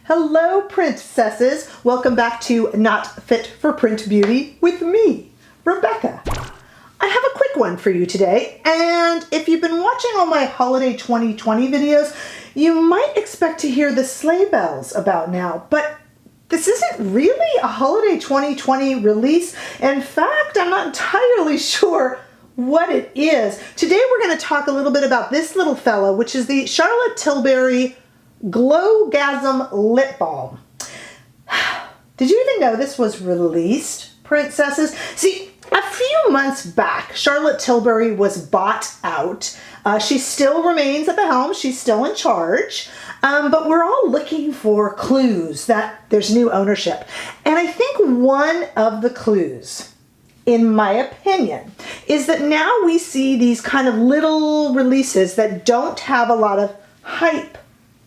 Hello, princesses. Welcome back to Not Fit for Print Beauty with me, Rebecca. I have a quick one for you today, and if you've been watching all my holiday 2020 videos, you might expect to hear the sleigh bells about now, but this isn't really a holiday 2020 release. In fact, I'm not entirely sure what it is. Today we're going to talk a little bit about this little fella, which is the Charlotte Tilbury Glowgasm Lip Balm. Did you even know this was released, princesses? See, a few months back, Charlotte Tilbury was bought out. She still remains at the helm. She's still in charge. But we're all looking for clues that there's new ownership. And I think one of the clues, in my opinion, is that now we see these kind of little releases that don't have a lot of hype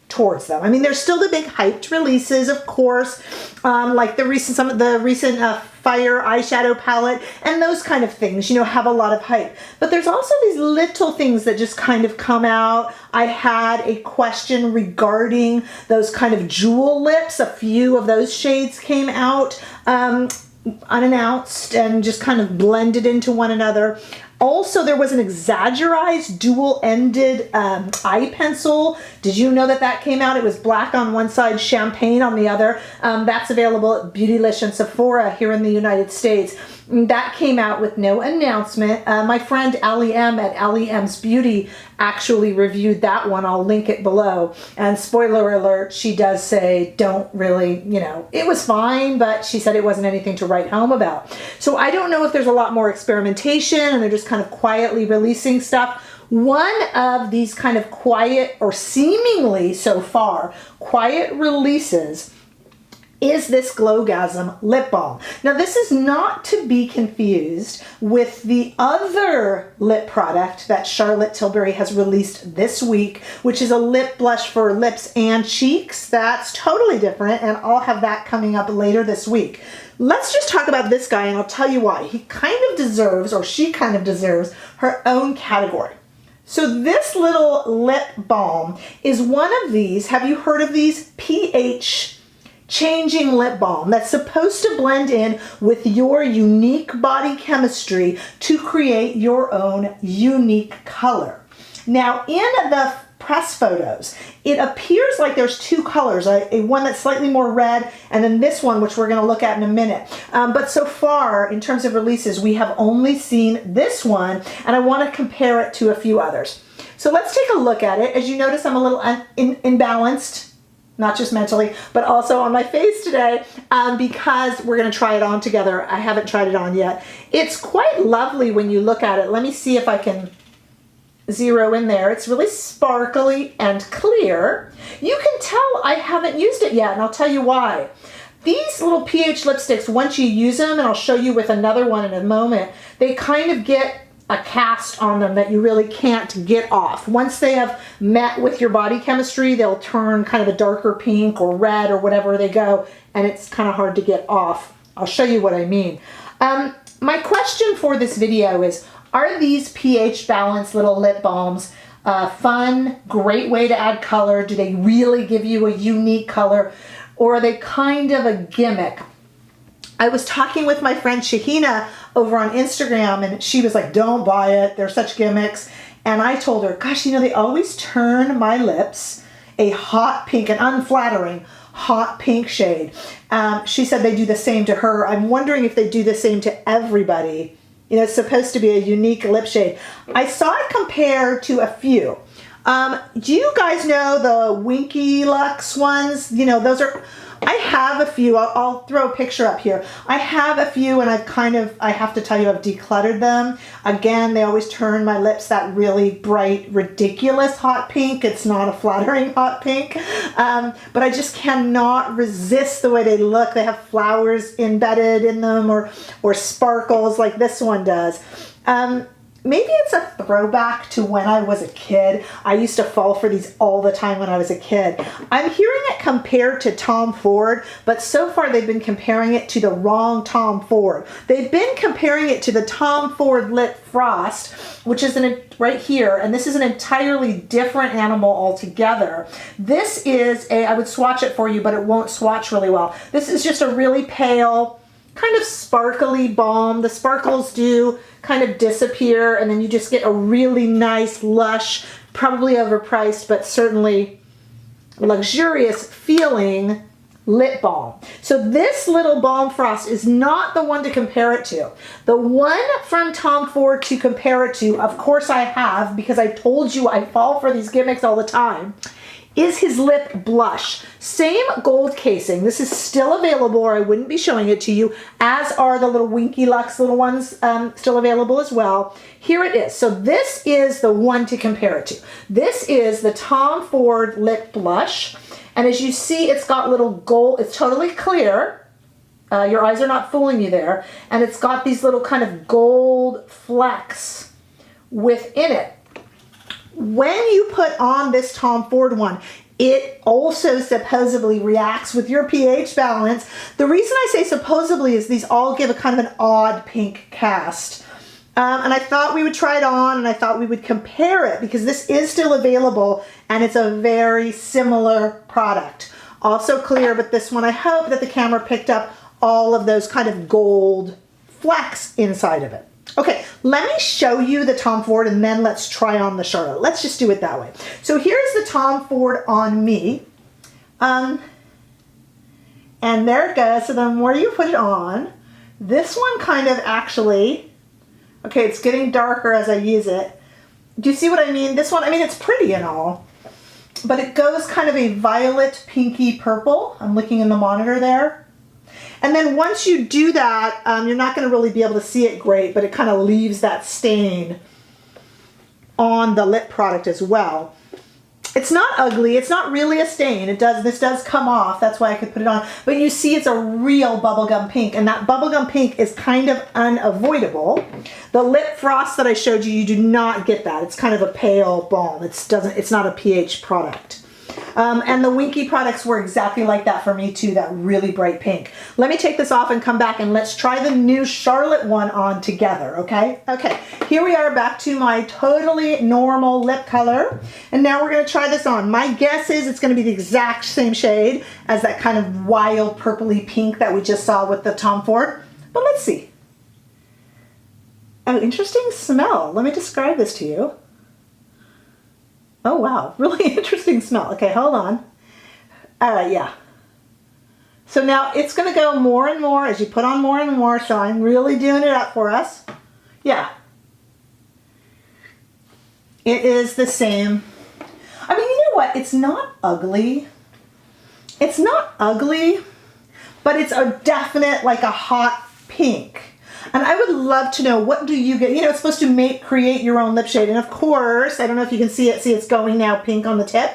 towards them. I mean, there's still the big hyped releases, of course, like some of the recent Fire eyeshadow palette and those kind of things, have a lot of hype. But there's also these little things that just kind of come out. I had a question regarding those kind of jewel lips. A few of those shades came out unannounced and just kind of blended into one another. Also, there was an Exaggereyes dual-ended eye pencil. Did you know that came out? It was black on one side, champagne on the other. That's available at Beautylish and Sephora here in the United States. That came out with no announcement. My friend Allie M at Allie M's Beauty actually reviewed that one. I'll link it below. And spoiler alert, she does say don't really, it was fine, but she said it wasn't anything to write home about. So I don't know if there's a lot more experimentation and they're just kind of quietly releasing stuff. One of these kind of quiet, or seemingly so far, quiet releases is this Glogasm Lip Balm. Now, this is not to be confused with the other lip product that Charlotte Tilbury has released this week, which is a lip blush for lips and cheeks. That's totally different, and I'll have that coming up later this week. Let's just talk about this guy, and I'll tell you why. He kind of deserves, or she kind of deserves, her own category. So this little lip balm is one of these. Have you heard of these? pH changing lip balm that's supposed to blend in with your unique body chemistry to create your own unique color. Now, in the press photos, it appears like there's two colors, a one that's slightly more red and then this one, which we're going to look at in a minute. But so far, in terms of releases, we have only seen this one, and I want to compare it to a few others. So let's take a look at it. As you notice, I'm a little imbalanced, not just mentally, but also on my face today, because we're going to try it on together. I haven't tried it on yet. It's quite lovely when you look at it. Let me see if I can zero in there. It's really sparkly and clear. You can tell I haven't used it yet, and I'll tell you why. These little pH lipsticks, once you use them, and I'll show you with another one in a moment, they kind of get a cast on them that you really can't get off. Once they have met with your body chemistry, they'll turn kind of a darker pink or red or whatever they go, and it's kind of hard to get off. I'll show you what I mean. My question for this video is, are these pH balanced little lip balms fun, great way to add color? Do they really give you a unique color, or are they kind of a gimmick? I was talking with my friend Shahina over on Instagram, and she was like, don't buy it. They're such gimmicks. And I told her, gosh, they always turn my lips a hot pink, an unflattering hot pink shade. She said they do the same to her. I'm wondering if they do the same to everybody. It's supposed to be a unique lip shade. I saw it compared to a few. Do you guys know the Winky Luxe ones? Those are... I have a few. I'll throw a picture up here. I have a few, and I have to tell you, I've decluttered them. Again, they always turn my lips that really bright, ridiculous hot pink. It's not a flattering hot pink. But I just cannot resist the way they look. They have flowers embedded in them or sparkles like this one does. maybe it's a throwback to when I was a kid. I used to fall for these all the time when I was a kid. I'm hearing it compared to Tom Ford, but so far they've been comparing it to the wrong Tom Ford. They've been comparing it to the Tom Ford Lip Frost, which is right here, and this is an entirely different animal altogether. This is I would swatch it for you, but it won't swatch really well. This is just a really pale, kind of sparkly balm. The sparkles do kind of disappear, and then you just get a really nice, lush, probably overpriced, but certainly luxurious feeling lip balm. So this little Balm Frost is not the one to compare it to. The one from Tom Ford to compare it to, of course I have, because I told you I fall for these gimmicks all the time, is his lip blush. Same gold casing. This is still available, or I wouldn't be showing it to you, as are the little Winky Luxe little ones still available as well. Here it is. So this is the one to compare it to. This is the Tom Ford Lip Blush. And as you see, it's got little gold, it's totally clear. Your eyes are not fooling you there. And it's got these little kind of gold flecks within it. When you put on this Tom Ford one, it also supposedly reacts with your pH balance. The reason I say supposedly is these all give a kind of an odd pink cast. And I thought we would try it on, and I thought we would compare it because this is still available and it's a very similar product. Also clear, but this one I hope that the camera picked up all of those kind of gold flecks inside of it. Okay, let me show you the Tom Ford and then let's try on the Charlotte. Let's just do it that way. So here's the Tom Ford on me. And there it goes. So the more you put it on, this one kind of actually, okay, it's getting darker as I use it. Do you see what I mean? This one, I mean, it's pretty and all, but it goes kind of a violet, pinky purple. I'm looking in the monitor there. And then once you do that, you're not going to really be able to see it great, but it kind of leaves that stain on the lip product as well. It's not ugly. It's not really a stain. This does come off. That's why I could put it on. But you see it's a real bubblegum pink, and that bubblegum pink is kind of unavoidable. The lip frost that I showed you, you do not get that. It's kind of a pale balm. It's not a pH product. And the Winky products were exactly like that for me too, that really bright pink. Let me take this off and come back and let's try the new Charlotte one on together, okay? Okay, here we are back to my totally normal lip color. And now we're gonna try this on. My guess is it's gonna be the exact same shade as that kind of wild purpley pink that we just saw with the Tom Ford. But let's see. Oh, interesting smell. Let me describe this to you. Oh, wow. Really interesting smell. Okay, hold on. All right, yeah. So now it's going to go more and more as you put on more and more. So I'm really doing it up for us. Yeah. It is the same. I mean, you know what? It's not ugly. It's not ugly, but it's a definite, like a hot pink. And I would love to know, what do you get? You know, it's supposed to create your own lip shade. And of course, I don't know if you can see it. See, it's going now pink on the tip.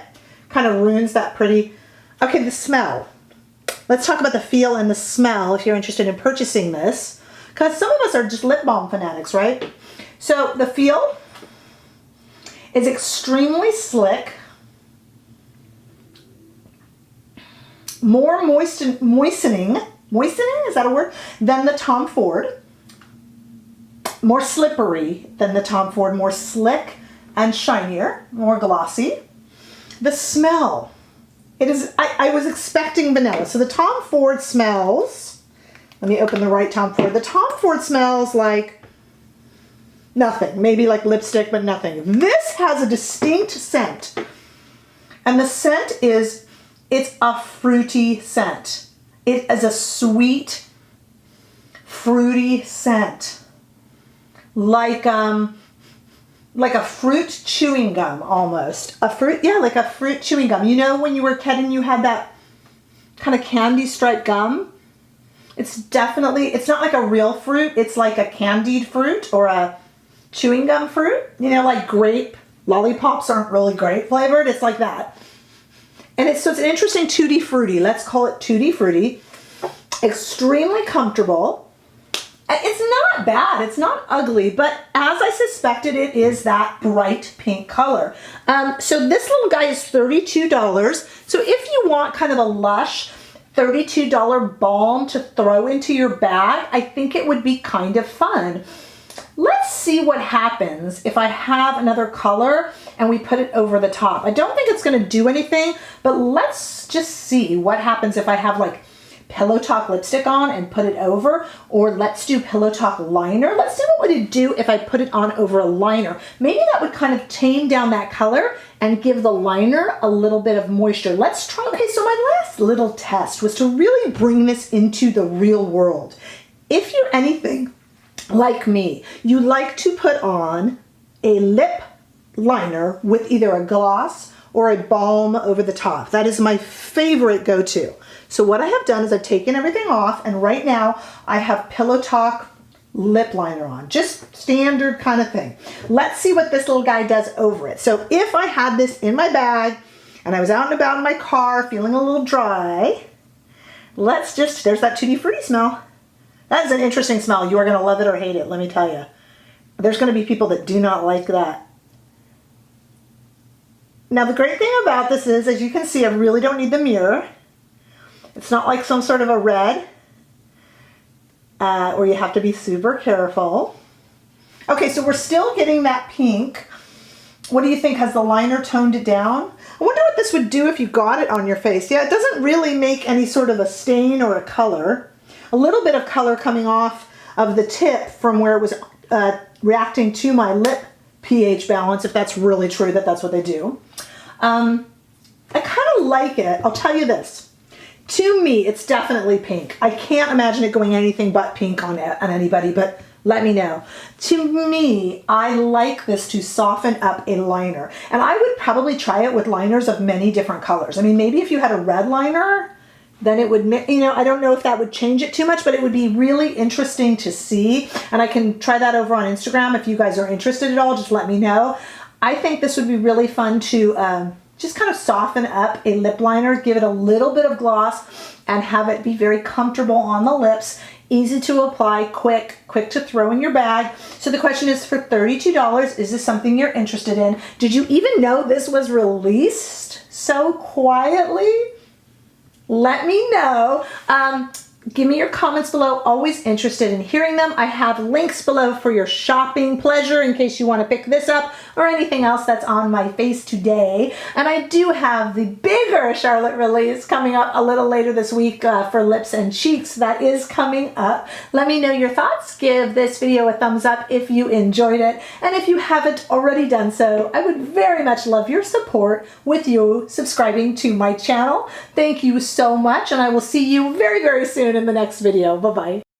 Kind of ruins that pretty. Okay, the smell. Let's talk about the feel and the smell if you're interested in purchasing this. Because some of us are just lip balm fanatics, right? So the feel is extremely slick. More moistening, is that a word? Than the Tom Ford. More slippery than the Tom Ford, more slick and shinier, more glossy. The smell, it is, I was expecting vanilla. So the Tom Ford smells, let me open the right Tom Ford. The Tom Ford smells like nothing, maybe like lipstick, but nothing. This has a distinct scent. And the scent is, it's a fruity scent. It is a sweet, fruity scent. Like a fruit chewing gum almost. Like a fruit chewing gum. You know when you were a kid and you had that kind of candy striped gum? It's not like a real fruit. It's like a candied fruit or a chewing gum fruit. You know, like grape. Lollipops aren't really grape flavored. It's like that. And so it's an interesting tutti frutti. Let's call it tutti frutti. Extremely comfortable. It's not bad, it's not ugly, but as I suspected, it is that bright pink color. So this little guy is $32. So if you want kind of a lush $32 balm to throw into your bag, I think it would be kind of fun. Let's see what happens if I have another color and we put it over the top. I don't think it's gonna do anything, but let's just see what happens if I have like Pillow Talk lipstick on and put it over, or let's do Pillow Talk liner. Let's see what would it do if I put it on over a liner. Maybe that would kind of tame down that color and give the liner a little bit of moisture. Let's try. Okay, so my last little test was to really bring this into the real world. If you're anything like me, you like to put on a lip liner with either a gloss or a balm over the top. That is my favorite go-to. So what I have done is I've taken everything off, and right now I have Pillow Talk lip liner on. Just standard kind of thing. Let's see what this little guy does over it. So if I had this in my bag and I was out and about in my car feeling a little dry, let's just, there's that Tutti Frutti smell. That is an interesting smell. You are going to love it or hate it, let me tell you. There's going to be people that do not like that. Now the great thing about this is, as you can see, I really don't need the mirror. It's not like some sort of a red where you have to be super careful. Okay, so we're still getting that pink. What do you think? Has the liner toned it down? I wonder what this would do if you got it on your face. Yeah, it doesn't really make any sort of a stain or a color. A little bit of color coming off of the tip from where it was reacting to my lip pH balance, if that's really true that that's what they do. I kind of like it. I'll tell you this. To me, it's definitely pink. I can't imagine it going anything but pink on anybody, but let me know. To me, I like this to soften up a liner. And I would probably try it with liners of many different colors. I mean, maybe if you had a red liner, then it would, you know, I don't know if that would change it too much, but it would be really interesting to see. And I can try that over on Instagram. If you guys are interested at all, just let me know. I think this would be really fun to just kind of soften up a lip liner, give it a little bit of gloss, and have it be very comfortable on the lips, easy to apply, quick to throw in your bag. So the question is, for $32, is this something you're interested in? Did you even know this was released so quietly? Let me know. Give me your comments below. Always interested in hearing them. I have links below for your shopping pleasure in case you want to pick this up or anything else that's on my face today. And I do have the bigger Charlotte release coming up a little later this week for lips and cheeks. That is coming up. Let me know your thoughts. Give this video a thumbs up if you enjoyed it. And if you haven't already done so, I would very much love your support with you subscribing to my channel. Thank you so much, and I will see you very, very soon in the next video. Bye-bye.